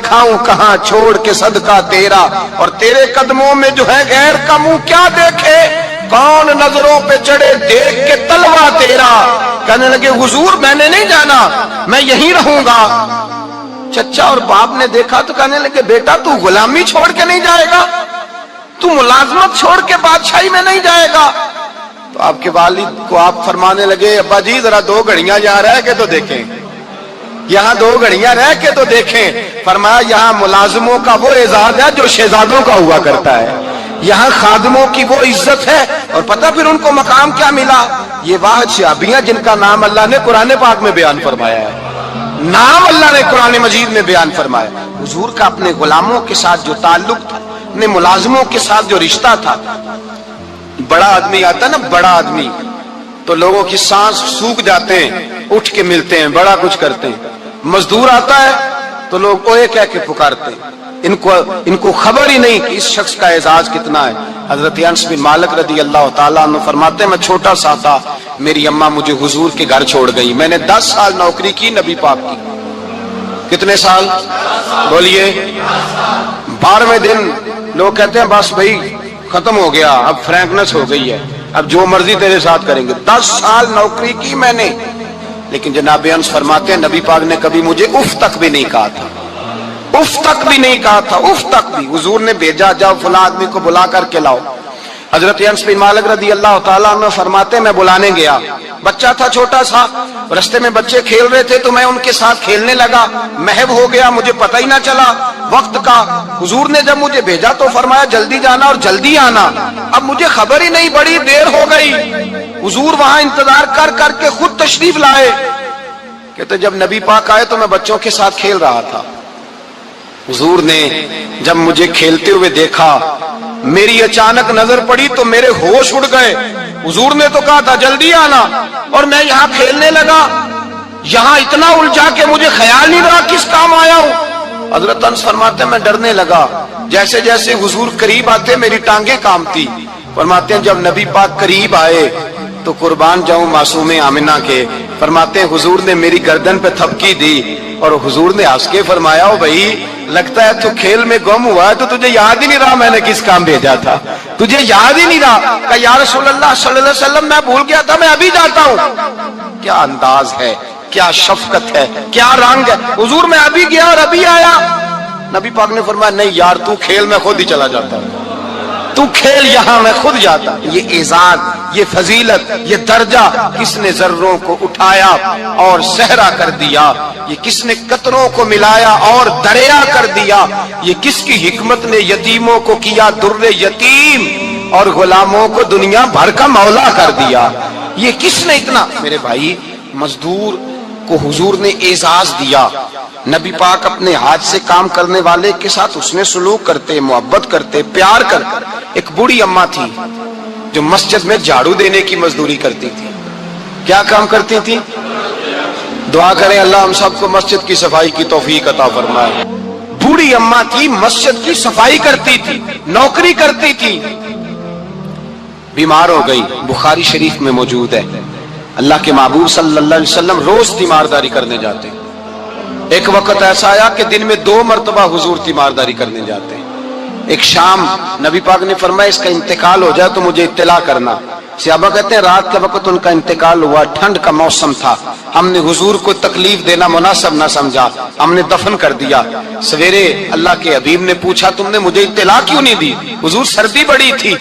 کھاؤں کہاں چھوڑ کے صدقہ تیرا، اور تیرے قدموں میں جو ہے غیر کا منہ کیا دیکھے، کون نظروں پہ چڑھے دیکھ کے تلوا تیرا۔ کہنے لگے حضور میں نے نہیں جانا، میں یہیں رہوں گا۔ چچا اور باپ نے دیکھا تو کہنے لگے بیٹا تو غلامی چھوڑ کے نہیں جائے گا، تو ملازمت چھوڑ کے بادشاہی میں نہیں جائے گا۔ تو آپ کے والد کو آپ فرمانے لگے ابا جی ذرا 2 گھڑیاں یہاں رہ کے تو دیکھیں، یہاں 2 گھڑیاں رہ کے تو دیکھیں۔ فرمایا یہاں ملازموں کا وہ اعزاز ہے جو شہزادوں کا ہوا کرتا ہے، یہاں خادموں کی وہ عزت ہے، اور پتہ پھر ان کو مقام کیا ملا، یہ واحد شعبیاں جن کا نام اللہ نے قرآن پاک میں بیان فرمایا ہے، نام اللہ نے قرآن مجید میں بیان فرمایا۔ حضور کا اپنے غلاموں کے ساتھ جو تعلق تھا، اپنے ملازموں کے ساتھ جو رشتہ تھا، بڑا آدمی آتا نا، بڑا آدمی تو لوگوں کی سانس سوکھ جاتے ہیں، اٹھ کے ملتے ہیں، بڑا کچھ کرتے ہیں۔ مزدور آتا ہے تو لوگ اوے کہہ کے پکارتے ہیں، ان کو خبر ہی نہیں کہ اس شخص کا اعزاز کتنا ہے۔ حضرت انس بن مالک رضی اللہ تعالیٰ عنہ فرماتے ہیں میں چھوٹا سا تھا، میری اماں مجھے حضور کے گھر چھوڑ گئی، میں نے 10 سال نوکری کی نبی پاک کی۔ کتنے سال بولیے؟ 12ویں دن لوگ کہتے ہیں بس بھائی ختم ہو گیا، اب فرینکنس ہو گئی ہے، اب جو مرضی تیرے ساتھ کریں گے۔ 10 سال نوکری کی میں نے، لیکن جناب انس فرماتے ہیں نبی پاک نے کبھی مجھے اف تک بھی نہیں کہا تھا، اف تک بھی نہیں کہا تھا، اف تک بھی۔ حضور نے بھیجا جاؤ فلاں آدمی کو بلا کر کے لاؤ۔ حضرت انس بن مالک رضی اللہ تعالیٰ عنہ فرماتے ہیں میں بلانے گیا، بچہ تھا چھوٹا سا، رستے میں بچے کھیل رہے تھے تو میں ان کے ساتھ کھیلنے لگا، محو ہو گیا، مجھے پتہ ہی نہ چلا وقت کا۔ حضور نے جب مجھے بھیجا تو فرمایا جلدی جانا اور جلدی آنا، اب مجھے خبر ہی نہیں، بڑی دیر ہو گئی۔ حضور وہاں انتظار کر کر کے خود تشریف لائے، کہتے جب نبی پاک آئے تو میں بچوں کے ساتھ کھیل رہا تھا، حضور نے جب مجھے کھیلتے ہوئے دیکھا، میری اچانک نظر پڑی تو میرے ہوش اڑ گئے۔ حضور نے تو کہا تھا جلدی آنا، اور میں یہاں کھیلنے لگا، یہاں اتنا الجھا کہ مجھے خیال نہیں رہا کس کام آیا ہوں۔ حضرت انس فرماتے ہیں میں ڈرنے لگا، جیسے جیسے حضور قریب آتے میری ٹانگیں کانپتی۔ فرماتے ہیں جب نبی پاک قریب آئے تو قربان جاؤں معصوم آمنہ کے، فرماتے ہیں حضور نے میری گردن پہ تھپکی دی، اور حضور نے ہنس کے فرمایا او بھائی لگتا ہے تو کھیل میں گم ہوا ہے تو تجھے یاد ہی نہیں رہا میں نے کس کام بھیجا تھا، تجھے یاد ہی نہیں رہا۔ کہا یا رسول اللہ صلی اللہ علیہ وسلم میں بھول گیا تھا، میں ابھی جاتا ہوں۔ کیا انداز ہے، کیا شفقت ہے، کیا رنگ ہے۔ حضور میں ابھی گیا اور ابھی آیا۔ نبی پاک نے فرمایا نہیں یار تو کھیل میں خود ہی چلا جاتا، تو کھیل یہاں میں خود جاتا۔ یہ اعزاز، یہ فضیلت، یہ درجہ کس نے ذروں کو اٹھایا اور صحرا کر دیا، یہ کس نے قطروں کو ملایا اور دریا کر دیا، یہ کس کی حکمت نے یتیموں کو کیا در یتیم اور غلاموں کو دنیا بھر کا مولا کر دیا، یہ کس نے اتنا۔ میرے بھائی مزدور کو حضور نے اعزاز دیا، نبی پاک اپنے ہاتھ سے کام کرنے والے کے ساتھ اس نے سلوک کرتے، محبت کرتے، پیار کرتے۔ ایک بوڑھی اماں تھی جو مسجد میں جھاڑو دینے کی مزدوری کرتی تھی۔ کیا کام کرتی تھی؟ دعا کریں اللہ ہم سب کو مسجد کی صفائی کی توفیق عطا فرمائے۔ بوڑھی اماں تھی، مسجد کی صفائی کرتی تھی، نوکری کرتی تھی، بیمار ہو گئی، بخاری شریف میں موجود ہے۔ اللہ کے محبوب صلی اللہ علیہ وسلم روز تیمارداری کرنے جاتے۔ ایک وقت ایسا آیا کہ دن میں 2 مرتبہ حضور تیمارداری کرنے جاتے۔ ایک شام نبی پاک نے فرمایا اس کا انتقال ہو جائے تو مجھے اطلاع کرنا۔ صحابہ کہتے ہیں رات کے وقت ان کا انتقال ہوا، ٹھنڈ کا موسم تھا، ہم نے حضور کو تکلیف دینا مناسب نہ سمجھا، ہم نے دفن کر دیا۔ سویرے اللہ کے حبیب نے پوچھا تم نے مجھے اطلاع کیوں نہیں دی؟ حضور سردی بڑی تھی۔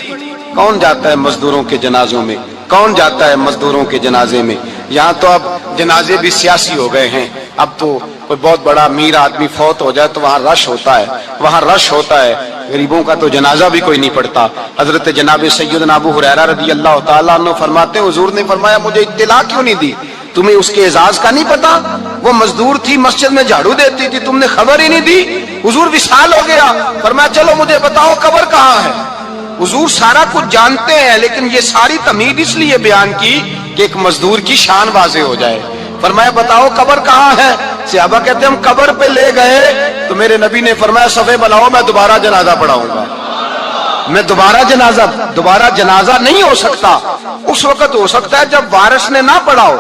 کون جاتا ہے مزدوروں کے جنازوں میں؟ کون جاتا ہے مزدوروں کے جنازے میں؟ یہاں تو اب جنازے بھی سیاسی ہو گئے ہیں، اب تو کوئی بہت بڑا امیر آدمی فوت ہو جائے تو وہاں رش ہوتا ہے، وہاں رش ہوتا ہے، غریبوں کا تو جنازہ بھی کوئی نہیں پڑتا۔ حضرت جناب سیدنا ابو ہریرہ رضی اللہ تعالیٰ عنہ فرماتے ہیں حضور نے فرمایا مجھے اطلاع کیوں نہیں دی؟ تمہیں اس کے اعزاز کا نہیں پتا؟ وہ مزدور تھی، مسجد میں جھاڑو دیتی تھی، تم نے خبر ہی نہیں دی؟ حضور وصال ہو گیا، فرمایا چلو مجھے بتاؤ قبر کہاں ہے۔ حضور سارا کچھ جانتے ہیں لیکن یہ ساری تمہید اس لیے بیان کی کہ ایک مزدور کی شان واضح ہو جائے۔ فرمایا بتاؤ قبر کہاں ہے؟ صحابہ کہتے ہیں ہم قبر پہ لے گئے تو میرے نبی نے فرمایا صفے بناؤ میں دوبارہ جنازہ پڑھاؤں گا۔ میں دوبارہ جنازہ نہیں ہو سکتا، اس وقت ہو سکتا ہے جب وارث نے نہ پڑھاؤ،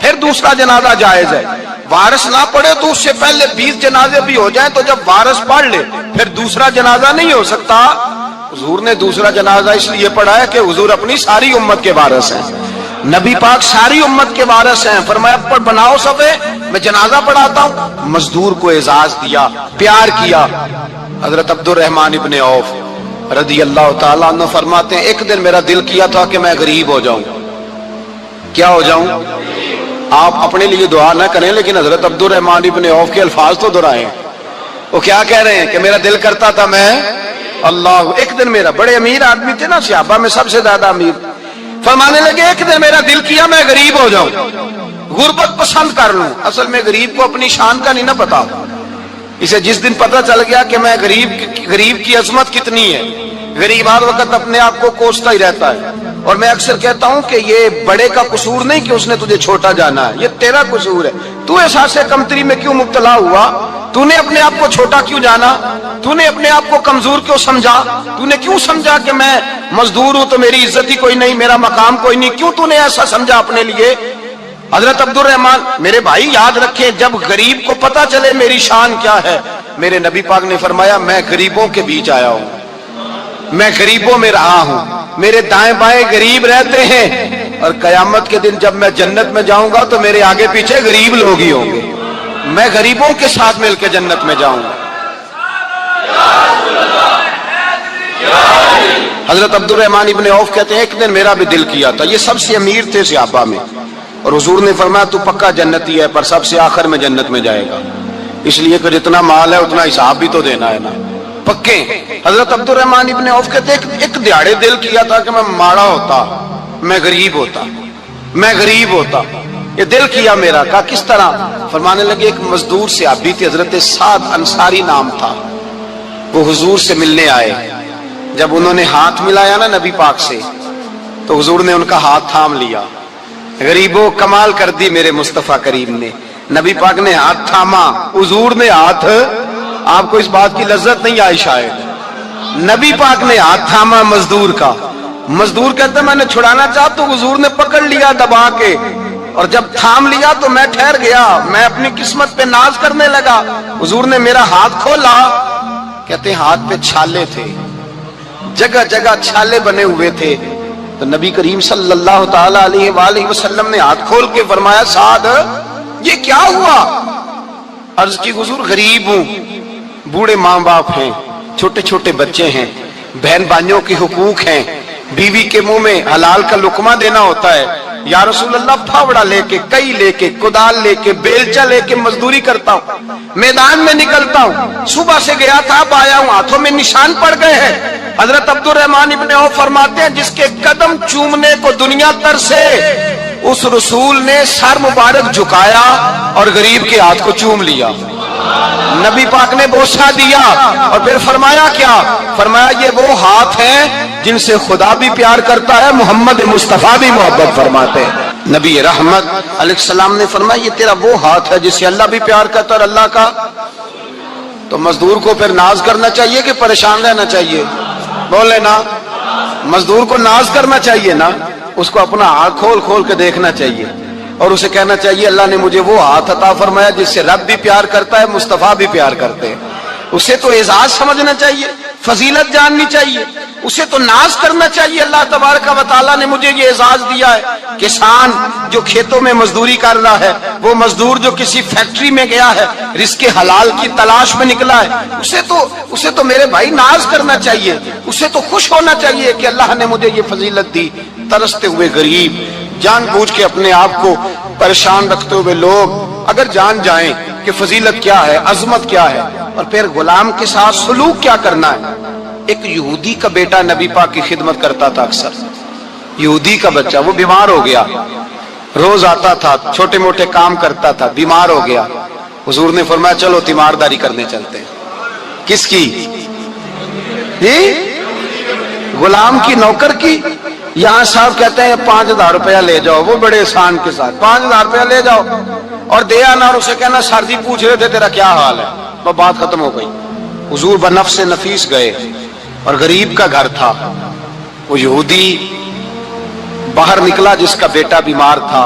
پھر دوسرا جنازہ جائز ہے۔ وارث نہ پڑھے تو اس سے پہلے 20 جنازے بھی ہو جائیں تو جب وارث پڑھ لے پھر دوسرا جنازہ نہیں ہو سکتا. حضور نے دوسرا جنازہ اس لیے پڑھایا کہ حضور اپنی ساری امت کے وارث ہیں. نبی پاک ساری امت کے وارث ہیں. فرمایا بناؤ صفے، میں جنازہ پڑھاتا ہوں. مزدور کو اعزاز دیا، پیار کیا. حضرت عبد الرحمن ابن عوف رضی اللہ تعالیٰ عنہ فرماتے ہیں ایک دن میرا دل کیا تھا کہ میں غریب ہو جاؤں. کیا ہو جاؤں؟ آپ اپنے لیے دعا نہ کریں لیکن حضرت عبد الرحمن ابن عوف کے الفاظ تو دہرائیں. وہ کیا کہہ رہے ہیں کہ میرا دل کرتا تھا میں اللہ. ایک دن میرا، بڑے امیر آدمی تھے نا صحابہ میں سب سے زیادہ امیر، فرمانے لگے ایک دن میرا دل کیا میں غریب ہو جاؤں، غربت پسند کر لوں. اصل میں غریب کو اپنی شان کا نہیں نہ پتا. اسے جس دن پتا چل گیا کہ میں غریب کی عظمت کتنی ہے، غریب ہر وقت اپنے آپ کو کوستا ہی رہتا ہے. اور میں اکثر کہتا ہوں کہ یہ بڑے کا قصور نہیں کہ اس نے تجھے چھوٹا جانا ہے، یہ تیرا قصور ہے. تو احساس کمتری میں کیوں مبتلا ہوا؟ تو نے اپنے آپ کو چھوٹا کیوں جانا؟ تو نے اپنے آپ کو کمزور کیوں سمجھا؟ تو نے کیوں سمجھا کہ میں مزدور ہوں تو میری عزت ہی کوئی نہیں، میرا مقام کوئی نہیں؟ کیوں تو نے ایسا سمجھا اپنے لیے؟ حضرت عبد الرحمن میرے بھائی یاد رکھیں، جب غریب کو پتا چلے میری شان کیا ہے، میرے نبی پاک نے فرمایا میں غریبوں کے بیچ آیا ہوں، میں غریبوں میں رہا ہوں، میرے دائیں بائیں غریب رہتے ہیں، اور قیامت کے دن جب میں جنت میں جاؤں گا تو میرے آگے پیچھے غریب لوگ ہی ہوں گے. میں غریبوں کے ساتھ مل کے جنت میں جاؤں گا. حضرت عبد الرحمن ابن عوف کہتے ہیں ایک دن میرا بھی دل کیا تھا. یہ سب سے امیر تھے صحابہ میں، اور حضور نے فرمایا تو پکا جنتی ہے پر سب سے آخر میں جنت میں جائے گا، اس لیے کہ جتنا مال ہے اتنا حساب بھی تو دینا ہے نا، پکے. حضرت عبد الرحمن ابن عوف کہتے ہیں ایک دیہڑے دل کیا تھا کہ میں ماڑا ہوتا، میں غریب ہوتا، میں غریب ہوتا. یہ دل کیا میرا. کہا کس طرح؟ فرمانے لگے ایک مزدور صحابی تھے، حضرت سعد انصاری نام تھا، وہ حضور سے ملنے آئے. جب انہوں نے ہاتھ ملایا نا نبی پاک سے تو حضور نے ان کا ہاتھ تھام لیا. غریبوں کمال کر دی میرے مصطفیٰ کریم نے. نبی پاک نے ہاتھ تھاما، حضور نے ہاتھ، آپ کو اس بات کی لذت نہیں آئی شاید، نبی پاک نے ہاتھ تھاما مزدور کا. مزدور کہتا میں نے چھڑانا چاہا تو حضور نے پکڑ لیا دبا کے، اور جب تھام لیا تو میں ٹھہر گیا، میں اپنی قسمت پہ ناز کرنے لگا. حضور نے میرا ہاتھ کھولا. کہتے ہاتھ پہ چھالے تھے، جگہ جگہ چھالے بنے ہوئے تھے. تو نبی کریم صلی اللہ تعالی علیہ وآلہ وسلم نے ہاتھ کھول کے فرمایا سعد یہ کیا ہوا؟ عرض کی حضور غریب ہوں، بوڑھے ماں باپ ہیں، چھوٹے چھوٹے بچے ہیں، بہن بھائیوں کے حقوق ہیں، بیوی کے منہ میں حلال کا لقمہ دینا ہوتا ہے. یا رسول اللہ پھاوڑا لے کے، کئی لے کے، کدال لے کے، بیلچا لے کے مزدوری کرتا ہوں، میدان میں نکلتا ہوں، صبح سے گیا تھا اب آیا ہوں، ہاتھوں میں نشان پڑ گئے ہیں. حضرت عبد الرحمن ابن عوف فرماتے ہیں جس کے قدم چومنے کو دنیا ترسے، اس رسول نے سر مبارک جھکایا اور غریب کے ہاتھ کو چوم لیا. نبی پاک نے بوسہ دیا اور پھر فرمایا کیا؟ فرمایا یہ وہ ہاتھ ہیں جن سے خدا بھی پیار کرتا ہے، محمد مصطفیٰ بھی محبت فرماتے ہیں. نبی رحمت علیہ السلام نے فرمایا یہ تیرا وہ ہاتھ ہے جس سے اللہ بھی پیار کرتا ہے اور اللہ کا. تو مزدور کو پھر ناز کرنا چاہیے کہ پریشان رہنا چاہیے؟ بولے نا، مزدور کو ناز کرنا چاہیے نا، اس کو اپنا ہاتھ کھول کھول کے دیکھنا چاہیے اور اسے کہنا چاہیے اللہ نے مجھے وہ ہاتھ عطا فرمایا جس سے رب بھی پیار کرتا ہے، مصطفیٰ بھی پیار کرتے ہیں. اسے تو اعزاز سمجھنا چاہیے، فضیلت جاننی چاہیے، اسے تو ناز کرنا چاہیے. اللہ تبارک و تعالیٰ نے مجھے یہ اعزاز دیا ہے. کسان جو کھیتوں میں مزدوری کر رہا ہے، وہ مزدور جو کسی فیکٹری میں گیا ہے، رزق حلال کی تلاش میں نکلا ہے، اسے تو میرے بھائی ناز کرنا چاہیے، اسے تو خوش ہونا چاہیے کہ اللہ نے مجھے یہ فضیلت دی. ترستے ہوئے غریب، جان بوجھ کے اپنے آپ کو پریشان رکھتے ہوئے لوگ اگر جان جائیں کہ فضیلت کیا ہے، عظمت کیا ہے، اور پھر غلام کے ساتھ سلوک کیا کرنا ہے. ایک یہودی کا بیٹا نبی پاک کی خدمت کرتا تھا اکثر. یہودی کا بچہ، وہ بیمار ہو گیا، روز آتا تھا، چھوٹے موٹے کام کرتا تھا، بیمار ہو گیا. حضور نے فرمایا چلو تیمارداری کرنے چلتے ہیں. کس کی؟ غلام کی، نوکر کی. یہاں صاحب کہتے ہیں 5000 روپیہ لے جاؤ، وہ بڑے احسان کے ساتھ 5000 روپیہ لے جاؤ اور دے آنا، اور اسے کہنا سردی پوچھ رہے تھے تیرا کیا حال ہے، تو بات ختم ہو گئی. حضور بنفس نفیس گئے اور غریب کا گھر تھا. وہ یہودی باہر نکلا جس کا بیٹا بیمار تھا،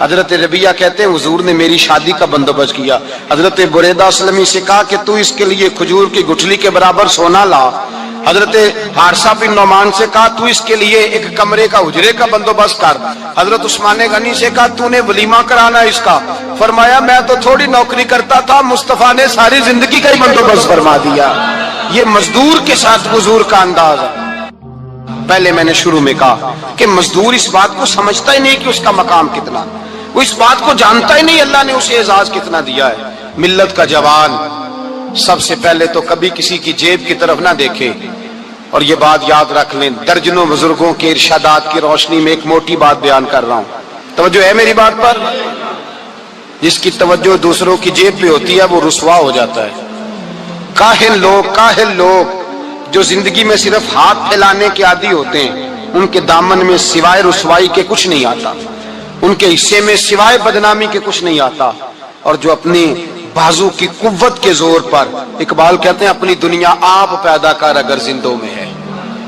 حضرت ربیہ کہتے ہیں حضور نے میری شادی کا بندوبست کیا. حضرت بریدہ اسلمی سے کہا کہ تو اس کے لیے کھجور کی گٹھلی کے برابر سونا لا. حضرت حارثہ بن نعمان سے کہا تو اس کے لیے ایک کمرے کا حجرے کا بندوبست کر. حضرت عثمان غنی سے کہا تو نے ولیمہ کرانا اس کا. فرمایا میں تو تھوڑی نوکری کرتا تھا, مصطفیٰ نے ساری زندگی کا ہی بندوبست فرما دیا. یہ مزدور کے ساتھ حضور کا انداز ہے. پہلے میں نے شروع میں کہا کہ مزدور اس بات کو سمجھتا ہی نہیں کہ اس کا مقام کتنا, وہ اس بات کو جانتا ہی نہیں اللہ نے اسے اعزاز کتنا دیا ہے. ملت کا جوان سب سے پہلے تو کبھی کسی کی جیب کی طرف نہ دیکھے. اور یہ بات یاد رکھ لیں, درجنوں بزرگوں کے ارشادات کی روشنی میں ایک موٹی بات بیان کر رہا ہوں. توجہ ہے میری بات پر؟ جس کی توجہ دوسروں کی جیب پہ ہوتی ہے وہ رسوا ہو جاتا ہے. کاہل لوگ جو زندگی میں صرف ہاتھ پھیلانے کے عادی ہوتے ہیں, ان کے دامن میں سوائے رسوائی کے کچھ نہیں آتا, ان کے حصے میں سوائے بدنامی کے کچھ نہیں آتا. اور جو اپنی بازو کی قوت کے زور پر, اقبال کہتے ہیں اپنی دنیا آپ پیدا کر اگر زندوں میں ہے,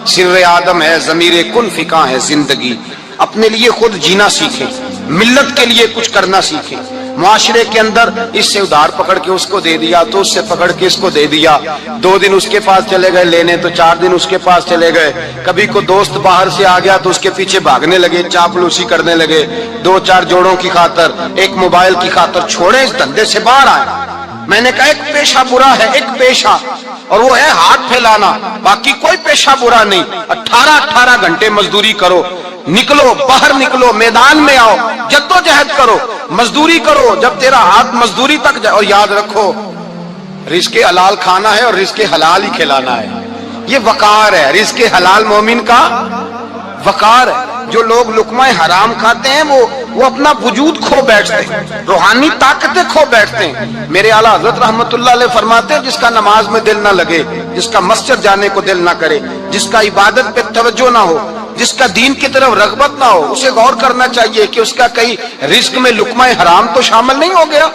سر آدم ہے ضمیر کن فکاں ہے زندگی. اپنے لیے خود جینا سیکھیں, ملت کے لیے کچھ کرنا سیکھیں. معاشرے کے اندر اس سے ادھار پکڑ کے اس کو دے دیا, تو اس سے پکڑ کے اس کو دے دیا. 2 دن اس کے پاس چلے گئے لینے, تو 4 دن اس کے پاس چلے گئے. کبھی کو دوست باہر سے آ گیا تو اس کے پیچھے بھاگنے لگے, چاپلوسی کرنے لگے. 2-4 جوڑوں کی خاطر, ایک موبائل کی خاطر چھوڑیں اس دھندے سے باہر آئیں. میں نے کہا ایک پیشہ برا ہے, ایک پیشہ, اور وہ ہے ہاتھ پھیلانا. باقی کوئی پیشہ برا نہیں. 18 گھنٹے مزدوری کرو, نکلو باہر, نکلو میدان میں آؤ, جدوجہد کرو, مزدوری کرو جب تیرا ہاتھ مزدوری تک جائے. اور یاد رکھو رزق حلال کھانا ہے اور رزق حلال ہی کھلانا ہے. یہ وقار ہے, رزق حلال مومن کا وقار ہے. جو لوگ لقمہ حرام کھاتے ہیں وہ اپنا وجود کھو بیٹھتے ہیں, روحانی طاقتیں کھو بیٹھتے ہیں. میرے اعلیٰ حضرت رحمت اللہ علیہ فرماتے ہیں جس کا نماز میں دل نہ لگے, جس کا مسجد جانے کو دل نہ کرے, جس کا عبادت پہ توجہ نہ ہو, جس کا دین کی طرف رغبت نہ ہو, اسے غور کرنا چاہیے کہ اس کا کئی رزق میں لقمہ حرام تو شامل نہیں ہو گیا.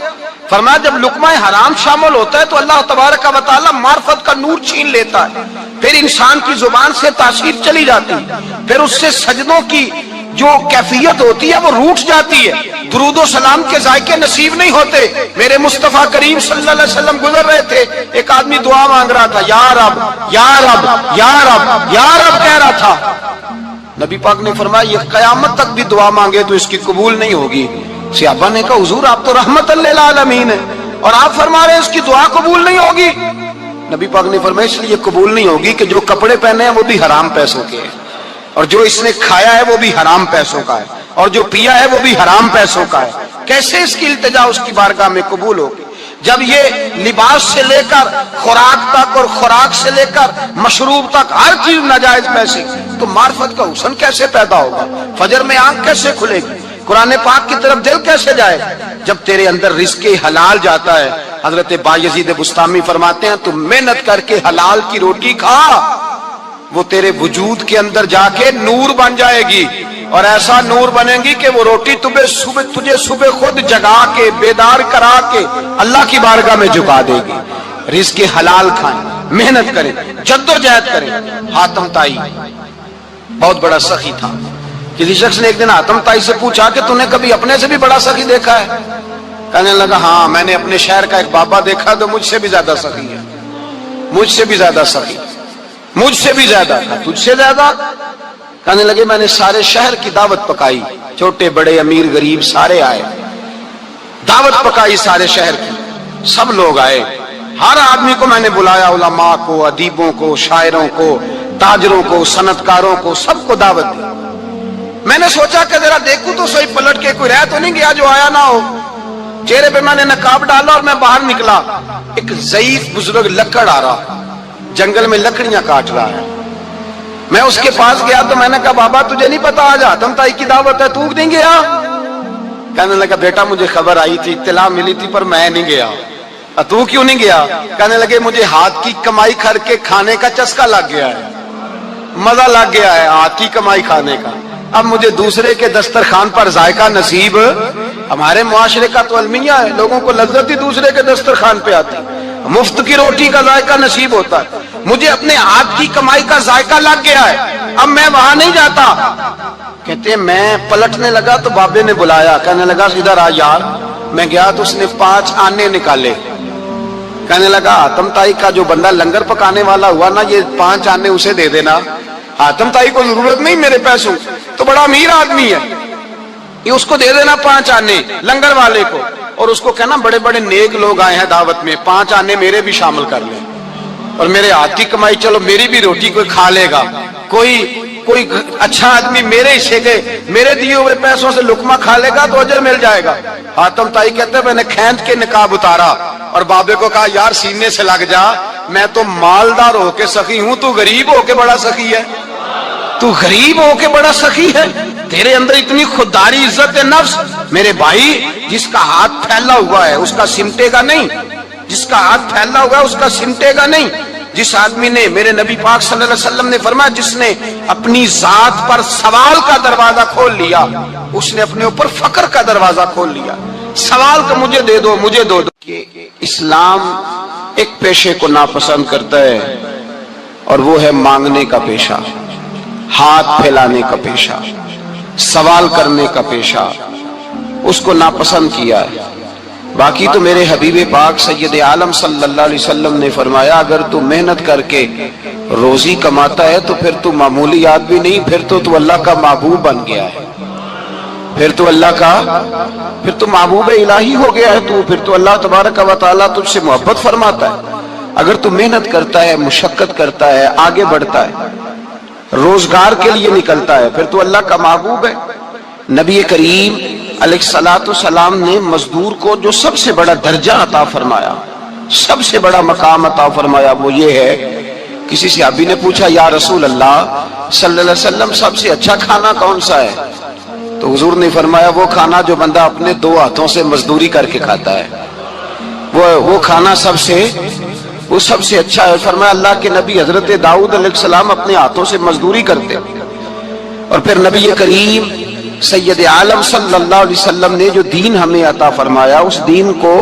فرمایا جب لقمہ حرام شامل ہوتا ہے تو اللہ تبارک و تعالی معرفت کا نور چھین لیتا ہے, پھر انسان کی زبان سے تاثیر چلی جاتی ہے, پھر اس سے سجدوں کی جو کیفیت ہوتی ہے وہ روٹ جاتی ہے, درود و سلام کے ذائقے نصیب نہیں ہوتے. میرے مصطفیٰ کریم صلی اللہ علیہ وسلم گزر رہے تھے, ایک آدمی دعا مانگ رہا تھا, یا رب یا رب یا رب یا رب کہہ رہا تھا. نبی پاک نے فرمایا یہ قیامت تک بھی دعا مانگے تو اس کی قبول نہیں ہوگی. صحابہ نے کہا حضور آپ تو رحمت للعالمین ہیں اور آپ فرما رہے ہیں اس کی دعا قبول نہیں ہوگی. نبی پاک نے فرمایا اس لیے قبول نہیں ہوگی کہ جو کپڑے پہنے ہیں وہ بھی حرام پیسوں کے ہیں, اور جو اس نے کھایا ہے وہ بھی حرام پیسوں کا ہے, اور جو پیا ہے وہ بھی حرام پیسوں کا ہے. کیسے اس کی التجا اس کی بارگاہ میں قبول ہوگی جب یہ لباس سے لے کر خوراک تک اور خوراک سے لے کر مشروب تک ہر چیز ناجائز پیسے. تو معرفت کا حسن کیسے پیدا ہوگا, فجر میں آنکھ کیسے کھلے گی, قرآن پاک کی طرف دل کیسے جائے جب تیرے اندر رزق حلال جاتا ہے. حضرت بایزید بستامی فرماتے ہیں تو محنت کر کے حلال کی روٹی کھا, وہ تیرے وجود کے اندر جا کے نور بن جائے گی, اور ایسا نور بنے گی کہ وہ روٹی تجھے صبح خود جگا کے بیدار کرا کے اللہ کی بارگاہ میں جھکا دے گی. رزق حلال کھائیں, محنت کریں, جدوجہد کریں. حاتم طائی بہت بڑا سخی تھا. کسی شخص نے ایک دن حاتم طائی سے پوچھا کہ تو نے کبھی اپنے سے بھی بڑا سخی دیکھا ہے؟ کہنے لگا ہاں میں نے اپنے شہر کا ایک بابا دیکھا تو مجھ سے بھی زیادہ سخی ہے, مجھ سے بھی زیادہ سخی, مجھ سے بھی زیادہ, تجھ سے زیادہ. کہنے لگے میں نے سارے شہر کی دعوت پکائی, چھوٹے بڑے امیر غریب سارے آئے, دعوت پکائی سارے شہر کی, سب لوگ آئے, ہر آدمی کو میں نے بلایا, علماء کو, ادیبوں کو, شاعروں کو, تاجروں کو, صنعت کاروں کو, سب کو دعوت دی. میں نے سوچا کہ ذرا دیکھوں تو صحیح پلٹ کے کوئی رہ تو نہیں گیا جو آیا نہ ہو. چہرے پہ میں نے نقاب ڈالا اور میں باہر نکلا. ایک ضعیف بزرگ لکڑ آ رہا, جنگل میں لکڑیاں کاٹ رہا ہے. میں اس کے پاس گیا تو میں نے کہا بابا تجھے نہیں پتا آج حاتم طائی کی دعوت ہے, تو نہیں گیا؟ کہنے لگا بیٹا مجھے خبر آئی تھی, اطلاع ملی تھی, پر میں نہیں گیا. تو کیوں نہیں گیا؟ کہنے لگے مجھے ہاتھ کی کمائی کر کے کھانے کا چسکا لگ گیا ہے, مزہ لگ گیا ہے ہاتھ کی کمائی کھانے کا. اب مجھے دوسرے کے دسترخوان پر ذائقہ نصیب, ہمارے معاشرے کا تو المیہ ہے, لوگوں کو لذت ہی دوسرے کے دسترخوان پہ آتی, مفت کی روٹی کا ذائقہ نصیب ہوتا ہے. مجھے اپنے ہاتھ کی کمائی کا ذائقہ لگ گیا ہے, اب میں وہاں نہیں جاتا. کہتے ہیں میں پلٹنے لگا تو بابے نے بلایا, کہنے لگا ادھر آ یار. میں گیا تو اس نے 5 آنے نکالے. کہنے لگا حاتم تائی کا جو بندہ لنگر پکانے والا ہوا نا, یہ 5 آنے اسے دے دینا. حاتم تائی کو ضرورت نہیں میرے پیسوں, تو بڑا امیر آدمی ہے, یہ اس کو دے دینا 5 آنے لنگر والے کو. اور اس کو کہنا بڑے بڑے نیک لوگ آئے ہیں دعوت میں, 5 آنے میرے بھی شامل کر لیں, اور میرے ہاتھ کی کمائی, چلو میری بھی روٹی کوئی کھا لے گا. کوئی اچھا آدمی میرے حصے کے میرے دیے ہوئے پیسوں سے لقمہ کھا لے گا تو اجر مل جائے گا. حاتم تائی کہتے ہیں میں نے کھینچ کے نقاب اتارا اور بابے کو کہا یار سینے سے لگ جا, میں تو مالدار ہو کے سخی ہوں, تو غریب ہو کے بڑا سخی ہے. تو غریب ہو کے بڑا سخی ہے, تیرے اندر اتنی خودداری عزت نفس. میرے بھائی, جس کا ہاتھ پھیلا ہوا ہے اس کا سمٹے گا نہیں, جس کا ہاتھ پھیلا ہوا ہے اس کا سمٹے گا نہیں. جس آدمی نے, میرے نبی پاک صلی اللہ علیہ وسلم نے فرمایا, جس نے اپنی ذات پر سوال کا دروازہ کھول لیا, اس نے اپنے اوپر فقر کا دروازہ کھول لیا. سوال کا مجھے دے دو, مجھے دو. کہ اسلام ایک پیشے کو ناپسند کرتا ہے, اور وہ ہے مانگنے کا پیشہ, ہاتھ پھیلانے کا پیشہ, سوال کرنے کا پیشہ, اس کو ناپسند کیا ہے. باقی تو میرے حبیب پاک سید عالم صلی اللہ علیہ وسلم نے فرمایا, اگر تو محنت کر کے روزی کماتا ہے تو پھر تو معمولی آدمی نہیں, پھر تو اللہ کا محبوب بن گیا ہے, پھر تو محبوب الہی ہو گیا ہے تو, پھر تو اللہ تبارک و تعالیٰ تجھ سے محبت فرماتا ہے. اگر تو محنت کرتا ہے, مشقت کرتا ہے, آگے بڑھتا ہے, روزگار کے لیے نکلتا ہے, پھر تو اللہ کا محبوب ہے. نبی کریم علیہ الصلوۃ والسلام نے مزدور کو جو سب سے بڑا درجہ عطا فرمایا, سب سے بڑا مقام عطا فرمایا, وہ یہ ہے. کسی صحابی نے پوچھا یا رسول اللہ صلی اللہ علیہ وسلم سب سے اچھا کھانا کون سا ہے؟ تو حضور نے فرمایا وہ کھانا جو بندہ اپنے 2 ہاتھوں سے مزدوری کر کے کھاتا ہے, وہ کھانا سب سے اچھا ہے. فرمایا اللہ کے نبی حضرت داؤد علیہ السلام اپنے ہاتھوں سے مزدوری کرتے. اور پھر نبی کریم سید عالم صلی اللہ علیہ وسلم نے جو دین ہمیں عطا فرمایا, اس دین کو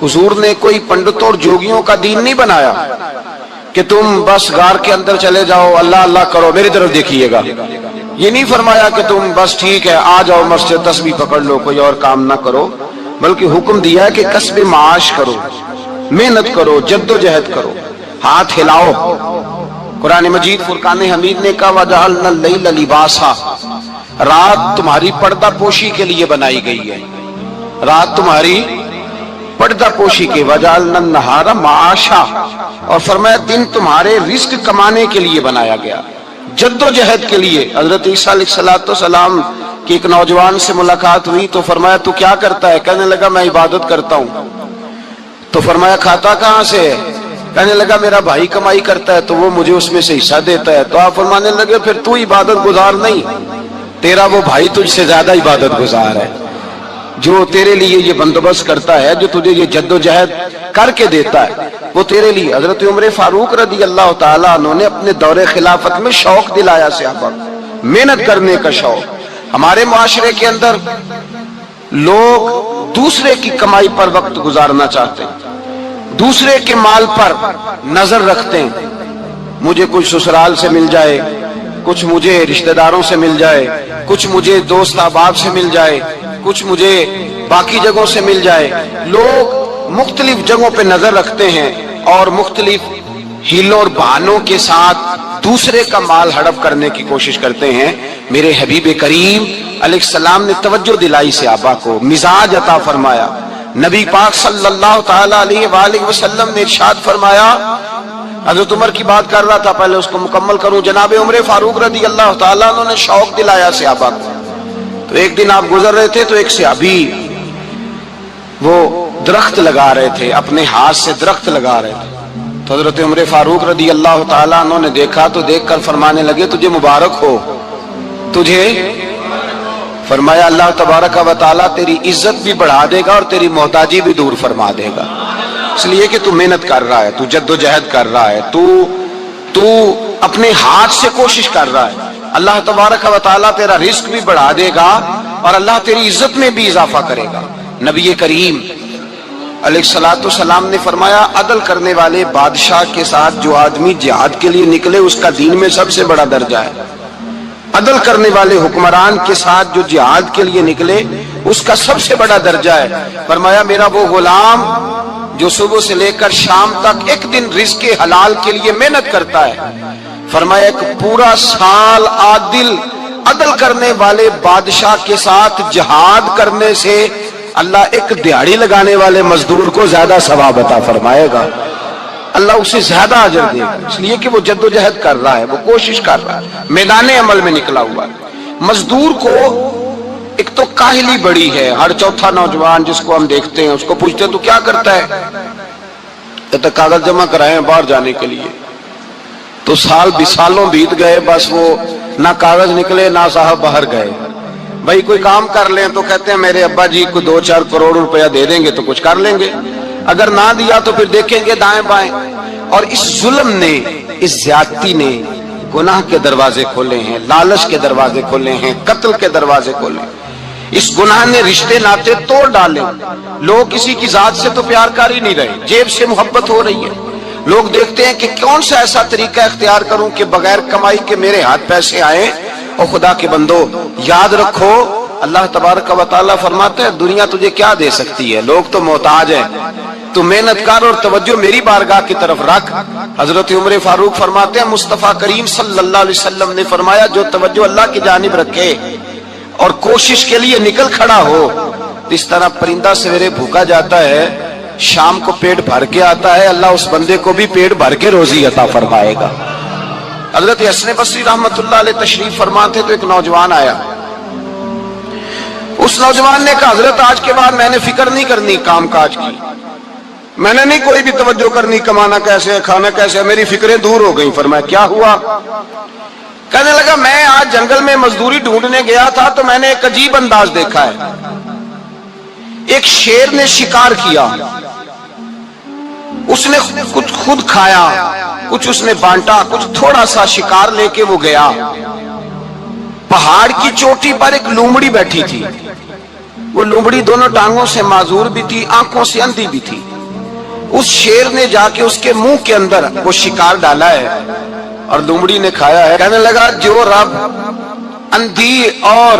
حضور نے کوئی پنڈتوں اور جوگیوں کا دین نہیں بنایا کہ تم بس غار کے اندر چلے جاؤ, اللہ اللہ کرو, میری طرف دیکھیے گا. یہ نہیں فرمایا کہ تم بس ٹھیک ہے آ جاؤ مسجد تسبیح پکڑ لو, کوئی اور کام نہ کرو, بلکہ حکم دیا ہے کہ کسب معاش کرو, محنت کرو, جد و جہد کرو, ہاتھ ہلاؤ. قرآن مجید فرقان حمید نے کہا وَجَعَلْنَا اللَّيْلَ لِبَاسًا, رات تمہاری پردہ پوشی کے لیے بنائی گئی ہے, رات تمہاری پردہ پوشی کے. وَجَعَلْنَا النَّهَارَ مَعَاشًا, اور فرمایا دن تمہارے رزق کمانے کے لیے بنایا گیا, جد و جہد کے لیے. حضرت عیسیٰ علیہ السلام کی ایک نوجوان سے ملاقات ہوئی تو فرمایا تو کیا کرتا ہے؟ کہنے لگا میں عبادت کرتا ہوں. تو فرمایا کھاتا کہاں سے ہے؟ کہنے لگا میرا بھائی کمائی کرتا ہے تو وہ مجھے اس میں سے حصہ دیتا ہے. تو آپ فرمانے لگے پھر تو عبادت گزار نہیں, تیرا وہ بھائی تجھ سے زیادہ عبادت گزار ہے, جو تیرے لیے یہ بندوبست کرتا ہے, جو تجھے یہ جد و جہد کر کے دیتا ہے, وہ تیرے لیے. حضرت عمر فاروق رضی اللہ تعالیٰ عنہ نے اپنے دور خلافت میں شوق دلایا صحابہ, محنت کرنے کا شوق. ہمارے معاشرے کے اندر لوگ دوسرے کی کمائی پر وقت گزارنا چاہتے ہیں, دوسرے کے مال پر نظر رکھتے ہیں. مجھے کچھ سسرال سے مل جائے, کچھ مجھے رشتہ داروں سے مل جائے, کچھ مجھے دوست احباب سے مل جائے, کچھ مجھے باقی جگہوں سے مل جائے. لوگ مختلف جگہوں پہ نظر رکھتے ہیں اور مختلف ہیلوں اور بہانوں کے ساتھ دوسرے کا مال ہڑپ کرنے کی کوشش کرتے ہیں. میرے حبیب کریم علیہ السلام نے توجہ دلائی صحابہ کو, مزاج عطا فرمایا. نبی پاک صلی اللہ تعالی علیہ وآلہ وسلم نے ارشاد فرمایا, حضرت عمر کی بات کر رہا تھا, پہلے اس کو مکمل کروں. جناب عمر فاروق رضی اللہ تعالیٰ عنہ نے شوق دلایا صحابہ کو. تو ایک دن آپ گزر رہے تھے تو ایک صحابی وہ درخت لگا رہے تھے, اپنے ہاتھ سے درخت لگا رہے تھے. تو حضرت عمر فاروق رضی اللہ تعالیٰ عنہ نے دیکھا تو دیکھ کر فرمانے لگے تجھے مبارک ہو, تجھے. فرمایا اللہ تبارک و تعالیٰ تیری عزت بھی بڑھا دے گا اور تیری محتاجی بھی دور فرما دے گا, اس لیے کہ تو محنت کر رہا ہے, تو جد و جہد کر رہا ہے, تو اپنے ہاتھ سے کوشش کر رہا ہے. اللہ تبارک و تعالیٰ تیرا رزق بھی بڑھا دے گا اور اللہ تیری عزت میں بھی اضافہ کرے گا. نبی کریم علیہ الصلوۃ والسلام نے فرمایا عدل کرنے والے بادشاہ کے ساتھ جو آدمی جہاد کے لیے نکلے اس کا دین میں سب سے بڑا درجہ ہے. عدل کرنے والے حکمران کے ساتھ جو جہاد کے لیے نکلے اس کا سب سے بڑا درجہ ہے. فرمایا میرا وہ غلام جو صبح سے لے کر شام تک ایک دن رزق حلال کے لیے محنت کرتا ہے، فرمایا ایک پورا سال عدل کرنے والے بادشاہ کے ساتھ جہاد کرنے سے اللہ ایک دیہڑی لگانے والے مزدور کو زیادہ ثواب عطا فرمائے گا. اللہ اسے زیادہ اجر دے گا، اس لیے کہ وہ جد و جہد کر رہا ہے، وہ کوشش کر رہا ہے، میدان عمل میں نکلا ہوا ہے. مزدور کو ایک تو کاہلی بڑی ہے. ہر چوتھا نوجوان جس کو ہم دیکھتے ہیں اس کو پوچھتے ہیں تو کیا کرتا ہے، کہتا کاغذ جمع کرائے باہر جانے کے لیے. تو سالوں بیت گئے، بس وہ نہ کاغذ نکلے نہ صاحب باہر گئے. بھائی کوئی کام کر لیں تو کہتے ہیں میرے ابا جی کو 2-4 کروڑ روپیہ دے دیں گے تو کچھ کر لیں گے، اگر نہ دیا تو پھر دیکھیں گے دائیں بائیں. اور اس ظلم نے، اس زیادتی نے گناہ کے دروازے کھولے ہیں، لالچ کے دروازے کھولے ہیں، قتل کے دروازے کھولے. اس گناہ نے رشتے ناطے توڑ ڈالے. لوگ کسی کی ذات سے تو پیار کر ہی نہیں رہے، جیب سے محبت ہو رہی ہے. لوگ دیکھتے ہیں کہ کون سا ایسا طریقہ اختیار کروں کہ بغیر کمائی کے میرے ہاتھ پیسے آئیں. اور خدا کے بندو یاد رکھو، اللہ تبارک و تعالیٰ فرماتا ہے دنیا تجھے کیا دے سکتی ہے، لوگ تو محتاج ہیں، تو محنت کر اور توجہ میری بارگاہ کی طرف رکھ. حضرت عمر فاروق فرماتے ہیں مصطفیٰ کریم صلی اللہ علیہ وسلم نے فرمایا جو توجہ اللہ کی جانب رکھے اور کوشش کے لیے نکل کھڑا ہو، اس طرح پرندہ سویرے بھوکا جاتا ہے شام کو پیٹ بھر کے آتا ہے، اللہ اس بندے کو بھی پیٹ بھر کے روزی عطا فرمائے گا. حضرت حسن بصری رحمت اللہ علیہ تشریف فرما تھے تو ایک نوجوان آیا. اس نوجوان نے کہا حضرت آج کے بعد میں نے فکر نہیں کرنی کام کاج کی، میں نے نہیں کوئی بھی توجہ کرنی کمانا کیسے ہے کھانا کیسے ہے، میری فکریں دور ہو گئی. فرمایا کیا ہوا؟ کہنے لگا میں آج جنگل میں مزدوری ڈھونڈنے گیا تھا تو میں نے ایک عجیب انداز دیکھا ہے. ایک شیر نے شکار کیا، اس نے کچھ خود کھایا، کچھ اس نے بانٹا، کچھ تھوڑا سا شکار لے کے وہ گیا. پہاڑ کی چوٹی پر ایک لومڑی بیٹھی تھی، وہ لومڑی دونوں ٹانگوں سے معذور بھی تھی، آنکھوں سے اندھی بھی تھی. اس شیر نے جا کے اس کے منہ کے اندر وہ شکار ڈالا ہے اور لومڑی نے کھایا ہے. کہنے لگا جو رب اندھی اور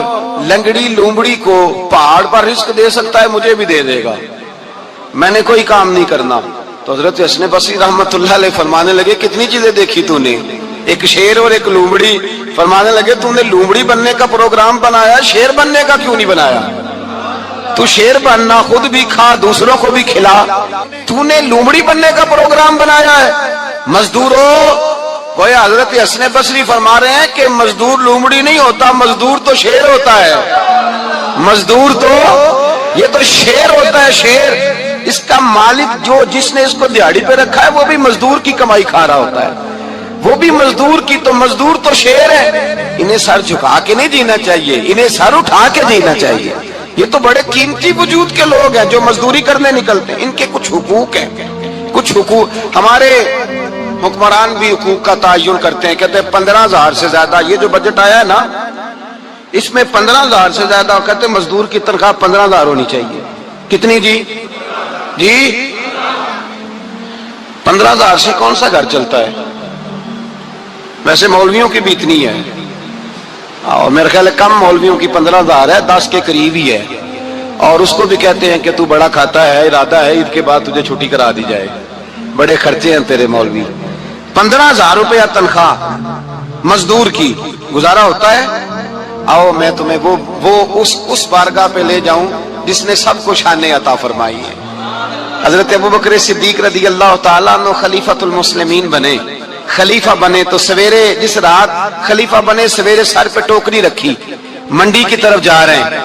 لنگڑی لومڑی کو پہاڑ پر رزق دے سکتا ہے مجھے بھی دے دے گا، میں نے کوئی کام نہیں کرنا. تو حضرت حسن بصری رحمت اللہ علیہ فرمانے لگے کتنی چیزیں دیکھی تو نے، ایک شیر اور ایک لومڑی. فرمانے لگے تو نے لومڑی بننے کا پروگرام بنایا، شیر بننے کا کیوں نہیں بنایا؟ تو شیر بننا، خود بھی کھا دوسروں کو بھی کھلا، تو نے لومڑی بننے کا پروگرام بنایا ہے. مزدوروں گویا حضرت حسن بصری فرما رہے ہیں کہ مزدور لومڑی نہیں ہوتا، مزدور تو شیر ہوتا ہے. مزدور تو یہ تو شیر ہوتا ہے، شیر. اس کا مالک جو جس نے اس کو دیہڑی پہ رکھا ہے وہ بھی مزدور کی کمائی کھا رہا ہوتا ہے، وہ بھی مزدور کی. تو مزدور تو شیر ہے. انہیں سر جھکا کے نہیں جینا چاہیے، انہیں سر اٹھا کے جینا چاہیے. یہ تو بڑے قیمتی وجود کے لوگ ہیں جو مزدوری کرنے نکلتے ہیں، ان کے کچھ حقوق ہیں، کچھ حقوق. ہمارے حکمران بھی حقوق کا تعین کرتے ہیں، کہتے ہیں 15,000 سے زیادہ، یہ جو بجٹ آیا ہے نا اس میں 15,000 سے زیادہ، کہتے ہیں مزدور کی تنخواہ 15,000 ہونی چاہیے. کتنی جی 15,000 سے کون سا گھر چلتا ہے؟ ویسے مولویوں کی بھی اتنی ہے، اور میرے خیال ہے کم مولویوں کی 15,000 ہے، 10 کے قریب ہی ہے. اور اس کو بھی کہتے ہیں کہ تو بڑا کھاتا ہے، ارادہ ہے عید کے بعد تجھے چھٹی کرا دی جائے، بڑے خرچے ہیں تیرے مولوی. 15,000 روپیہ تنخواہ مزدور کی، گزارا ہوتا ہے؟ آؤ میں تمہیں وہ اس بارگاہ پہ لے جاؤں جس نے سب کو شانیں عطا فرمائی ہے. حضرت ابوبکر صدیق رضی اللہ تعالیٰ عنہ خلیفۃ المسلمین بنے، خلیفہ بنے تو سویرے جس رات خلیفہ بنے سویرے سر پہ ٹوکری رکھی، منڈی کی طرف جا رہے ہیں.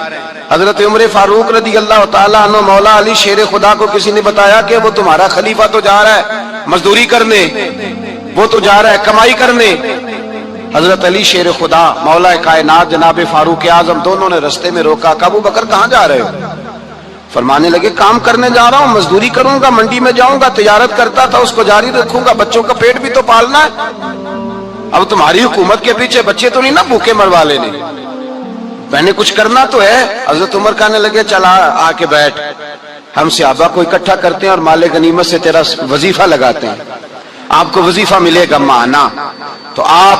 حضرت عمر فاروق رضی اللہ تعالیٰ عنہ مولا علی شیر خدا کو کسی نے بتایا کہ وہ تمہارا خلیفہ تو جا رہا ہے مزدوری کرنے، وہ تو جا رہا ہے کمائی کرنے. حضرت علی شیر خدا مولا کائنات جناب فاروق اعظم دونوں نے رستے میں روکا کہ ابو بکر کہاں جا رہے ہو؟ فرمانے لگے کام کرنے جا رہا ہوں، مزدوری کروں گا، منڈی میں جاؤں گا، تجارت کرتا تھا اس کو جاری رکھوں گا، بچوں کا پیٹ بھی تو پالنا ہے. اب تمہاری حکومت کے پیچھے بچے تو نہیں نا بھوکے مروا لینے، میں نے کچھ کرنا تو ہے. حضرت عمر کہنے لگے چل آ کے بیٹھ، ہم صحابہ کو اکٹھا کرتے ہیں اور مال غنیمت سے تیرا وظیفہ لگاتے ہیں، آپ کو وظیفہ ملے گا مانا. تو آپ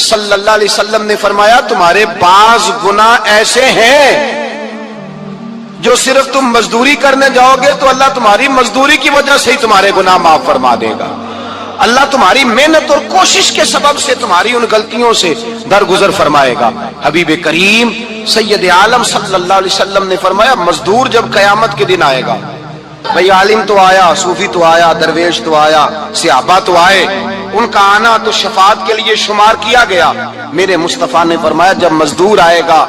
صلی اللہ علیہ وسلم نے فرمایا تمہارے بعض گناہ ایسے ہیں جو صرف تم مزدوری کرنے جاؤ گے تو اللہ تمہاری مزدوری کی وجہ سے ہی تمہارے گناہ معاف فرما دے گا. اللہ تمہاری محنت اور کوشش کے سبب سے تمہاری ان غلطیوں سے درگزر فرمائے گا. حبیب کریم سید عالم صلی اللہ علیہ وسلم نے فرمایا مزدور جب قیامت کے دن آئے گا، بھئی عالم تو آیا، صوفی تو آیا، درویش تو آیا، صحابہ تو آئے، ان کا آنا تو شفاعت کے لیے شمار کیا گیا. میرے مصطفیٰ نے فرمایا جب مزدور آئے گا،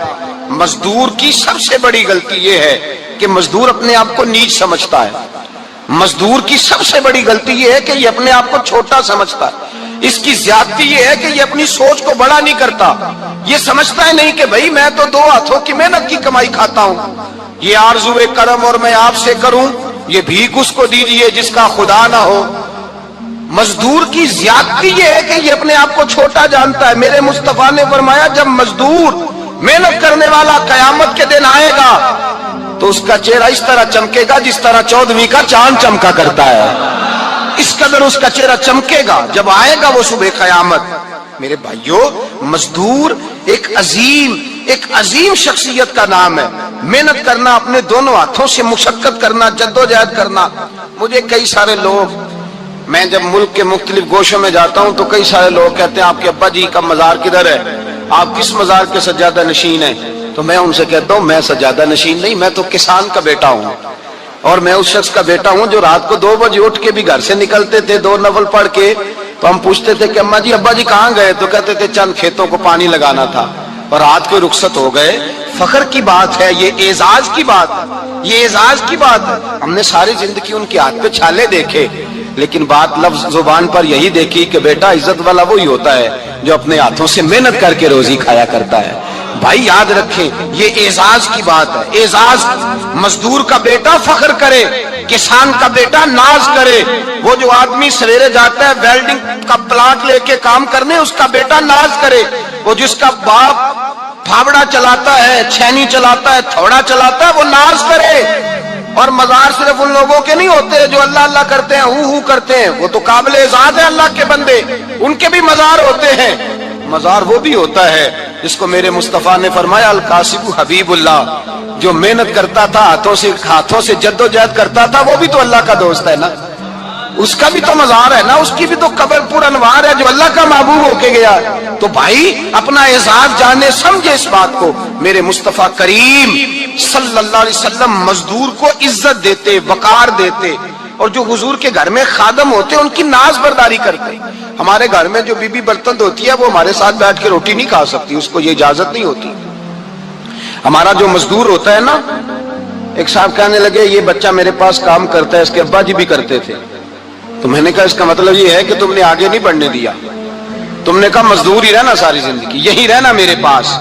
مزدور کی سب سے بڑی غلطی یہ ہے کہ مزدور اپنے آپ کو نیچ سمجھتا ہے. مزدور کی سب سے بڑی غلطی یہ ہے کہ یہ اپنے آپ کو چھوٹا سمجھتا ہے. اس کی زیادتی یہ ہے کہ یہ اپنی سوچ کو بڑا نہیں کرتا. یہ سمجھتا ہے نہیں کہ بھئی میں تو دو ہاتھوں کی محنت کی کمائی کھاتا ہوں، یہ آرزو کرم اور میں آپ سے کروں، یہ بھیک اس کو دیجئے جس کا خدا نہ ہو. مزدور کی زیادتی یہ ہے کہ یہ اپنے آپ کو چھوٹا جانتا ہے. میرے مصطفیٰ نے فرمایا جب مزدور محنت کرنے والا قیامت کے دن آئے گا تو اس کا چہرہ اس طرح چمکے گا جس طرح 14ویں کا چاند چمکا کرتا ہے. اس قدر اس کا چہرہ چمکے گا جب آئے گا وہ صبح قیامت. میرے بھائیوں، مزدور ایک عظیم شخصیت کا نام ہے. محنت کرنا، اپنے دونوں ہاتھوں سے مشقت کرنا، جدوجہد کرنا. مجھے کئی سارے لوگ، میں جب ملک کے مختلف گوشوں میں جاتا ہوں تو کئی سارے لوگ کہتے ہیں آپ کے ابا جی کا مزار کدھر ہے، آپ کس مزار کے سجادہ نشین ہیں؟ تو میں ان سے کہتا ہوں میں سجادہ نشین نہیں، میں تو کسان کا بیٹا ہوں، اور میں اس شخص کا بیٹا ہوں جو رات کو 2 بجے اٹھ کے بھی گھر سے نکلتے تھے 2 نفل پڑھ کے. تو ہم پوچھتے تھے کہ اماں جی ابا جی کہاں گئے؟ تو کہتے تھے چند کھیتوں کو پانی لگانا تھا اور رات کو رخصت ہو گئے. فخر کی بات ہے، یہ اعزاز کی بات، یہ اعزاز کی بات ہے. ہم نے ساری زندگی ان کے ہاتھ پہ چھالے دیکھے لیکن بات لفظ زبان پر یہی دیکھی کہ بیٹا عزت والا وہی ہوتا ہے جو اپنے ہاتھوں سے محنت کر کے روزی کھایا کرتا ہے. بھائی یاد رکھیں یہ اعزاز کی بات ہے. اعزاز، مزدور کا بیٹا فخر کرے، کسان کا بیٹا ناز کرے. وہ جو آدمی سویرے جاتا ہے ویلڈنگ کا پلاٹ لے کے کام کرنے، اس کا بیٹا ناز کرے. وہ جس کا باپ پھاوڑا چلاتا ہے، چھینی چلاتا ہے، تھوڑا چلاتا ہے، وہ ناز کرے. اور مزار صرف ان لوگوں کے نہیں ہوتے جو اللہ اللہ کرتے ہیں، ہو کرتے ہیں، وہ تو قابل اعزاز ہے اللہ کے بندے، ان کے بھی مزار ہوتے ہیں. مزار وہ بھی ہوتا ہے جس کو میرے مصطفیٰ نے فرمایا القاسب حبیب اللہ، جو محنت کرتا تھا، ہاتھوں سے جدوجہد کرتا تھا، وہ بھی تو اللہ کا دوست ہے نا، اس کا بھی تو مزار ہے نا، اس کی بھی تو قبر پر انوار ہے جو اللہ کا محبوب ہو کے گیا. تو بھائی اپنا اعزاز جانے سمجھے اس بات کو. میرے مصطفیٰ کریم صلی اللہ علیہ وسلم مزدور کو عزت دیتے، وقار دیتے، اور جو حضور کے گھر میں خادم ہوتے ان کی ناز برداری کرتے. ہمارے گھر میں جو بی بی برتن دھوتی ہے وہ ہمارے ساتھ بیٹھ کے روٹی نہیں کھا سکتی، اس کو یہ اجازت نہیں ہوتی. ہمارا جو مزدور ہوتا ہے نا، ایک صاحب کہنے لگے یہ بچہ میرے پاس کام کرتا ہے، اس کے ابا جی بھی کرتے تھے. تو میں نے کہا اس کا مطلب یہ ہے کہ تم نے آگے نہیں بڑھنے دیا، تم نے کہا مزدور ہی رہنا ساری زندگی، یہی رہنا میرے پاس،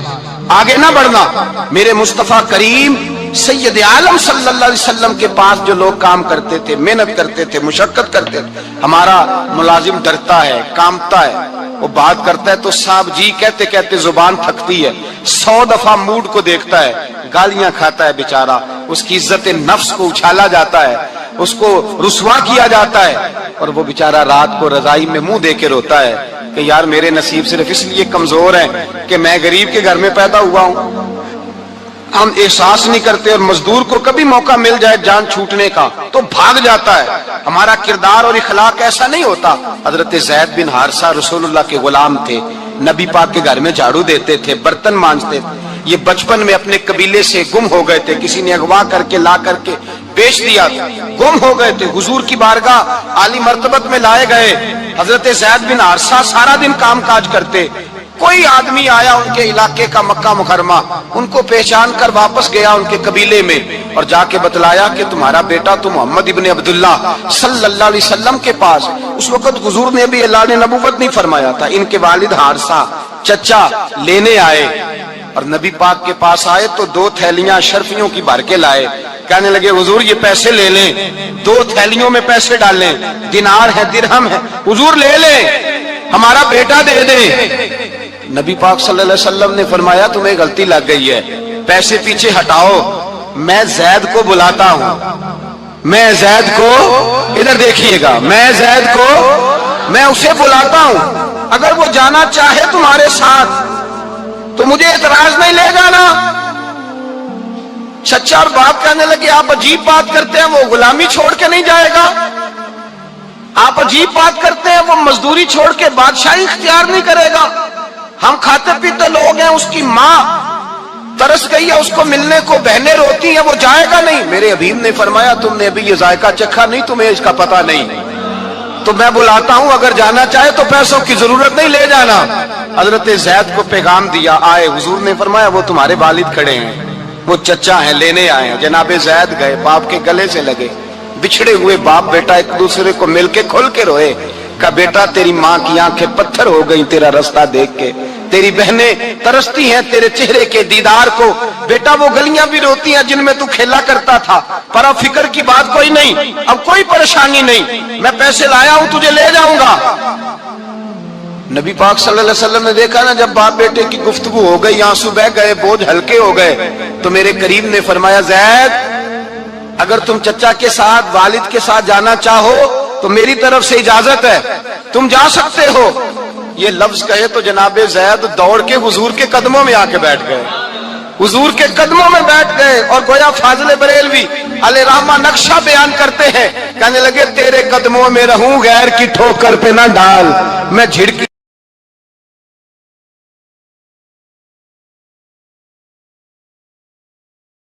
آگے نہ بڑھنا. میرے مصطفیٰ کریم سید عالم صلی اللہ علیہ وسلم کے پاس جو لوگ کام کرتے تھے، محنت کرتے تھے، مشقت کرتے تھے. ہمارا ملازم ڈرتا ہے، کامتا ہے، وہ بات کرتا ہے تو صاحب جی کہتے کہتے زبان تھکتی ہے، 100 دفعہ موڈ کو دیکھتا ہے، گالیاں کھاتا ہے بیچارہ، اس کی عزت نفس کو اچھالا جاتا ہے، اس کو رسوا کیا جاتا ہے، اور وہ بیچارہ رات کو رضائی میں منہ دے کے روتا ہے کہ یار میرے نصیب صرف اس لیے کمزور ہیں کہ میں غریب کے گھر میں پیدا ہوا ہوں. ہم احساس نہیں کرتے، اور مزدور کو کبھی موقع مل جائے جان چھوٹنے کا تو بھاگ جاتا ہے. ہمارا کردار اور اخلاق ایسا نہیں ہوتا. حضرت زید بن حارثہ رسول اللہ کے غلام تھے، نبی پاک کے گھر میں جھاڑو دیتے تھے، برتن مانجتے تھے. یہ بچپن میں اپنے قبیلے سے گم ہو گئے تھے، کسی نے اغوا کر کے لا کر کے بیچ دیا، گم ہو گئے تھے. حضور کی بارگاہ عالی مرتبت میں لائے گئے. حضرت زید بن حارثہ سارا دن کام کاج کرتے. کوئی آدمی آیا ان کے علاقے کا، مکہ مکرمہ، ان کو پہچان کر واپس گیا ان کے قبیلے میں اور جا کے بتلایا کہ تمہارا بیٹا تو محمد ابن عبداللہ صلی اللہ علیہ وسلم کے پاس. اس وقت حضور نے بھی اللہ نے نبوت نہیں فرمایا تھا. ان کے والد حارثہ چچا لینے آئے اور نبی پاک کے پاس آئے تو 2 تھیلیاں شرفیوں کی بھر کے لائے. کہنے لگے حضور یہ پیسے لے لیں، 2 تھیلیوں میں پیسے ڈالیں، دینار ہے درہم ہے، حضور لے لیں، ہمارا بیٹا دے دیں. نبی پاک صلی اللہ علیہ وسلم نے فرمایا تمہیں غلطی لگ گئی ہے، پیسے پیچھے ہٹاؤ، میں زید کو بلاتا ہوں، میں زید کو، ادھر دیکھیے گا، میں زید کو، میں اسے بلاتا ہوں. اگر وہ جانا چاہے تمہارے ساتھ تو مجھے اعتراض نہیں، لے جانا۔ چچا اور باپ کہنے لگے آپ عجیب بات کرتے ہیں، وہ غلامی چھوڑ کے نہیں جائے گا، آپ عجیب بات کرتے ہیں، وہ مزدوری چھوڑ کے بادشاہی اختیار نہیں کرے گا، ہم کھاتے پیتے لوگ ہیں، اس کی ماں ترس گئی ہے اس کو ملنے کو، بہنیں روتی ہیں، وہ جائے گا نہیں۔ میرے حبیب نے فرمایا تم نے ابھی یہ ذائقہ چکھا نہیں، تمہیں اس کا پتہ نہیں، تو میں بلاتا ہوں، اگر جانا چاہے تو پیسوں کی ضرورت نہیں، لے جانا۔ حضرت زید کو پیغام دیا، آئے، حضور نے فرمایا وہ تمہارے والد کھڑے ہیں، وہ چچا ہیں، لینے آئے ہیں۔ جناب زید گئے، باپ کے گلے سے لگے، بچھڑے ہوئے باپ بیٹا ایک دوسرے کو مل کے کھل کے روئے، کہا بیٹا تیری ماں کی آنکھیں پتھر ہو گئی تیرا رستہ دیکھ کے، تیری بہنیں ترستی ہیں تیرے چہرے کے دیدار کو، بیٹا وہ گلیاں بھی روتی ہیں جن میں تو کھیلا کرتا تھا، پر اب فکر کی بات کوئی نہیں، اب کوئی پریشانی نہیں، میں پیسے لایا ہوں تجھے لے جاؤں گا۔ نبی پاک صلی اللہ علیہ وسلم نے دیکھا نا جب باپ بیٹے کی گفتگو ہو گئی، آنسو بہ گئے، بوجھ ہلکے ہو گئے، تو میرے قریب نے فرمایا زید اگر تم چچا کے ساتھ والد کے ساتھ جانا چاہو تو میری طرف سے اجازت ہے، تم جا سکتے ہو۔ یہ لفظ کہے تو جناب زید دوڑ کے حضور کے قدموں میں آ کے بیٹھ گئے، حضور کے قدموں میں بیٹھ گئے، اور گویا فاضل بریلوی علیہ رحمہ نقشہ بیان کرتے ہیں، کہنے لگے تیرے قدموں میں رہوں، غیر کی ٹھوکر پہ نہ ڈال، میں جھڑکی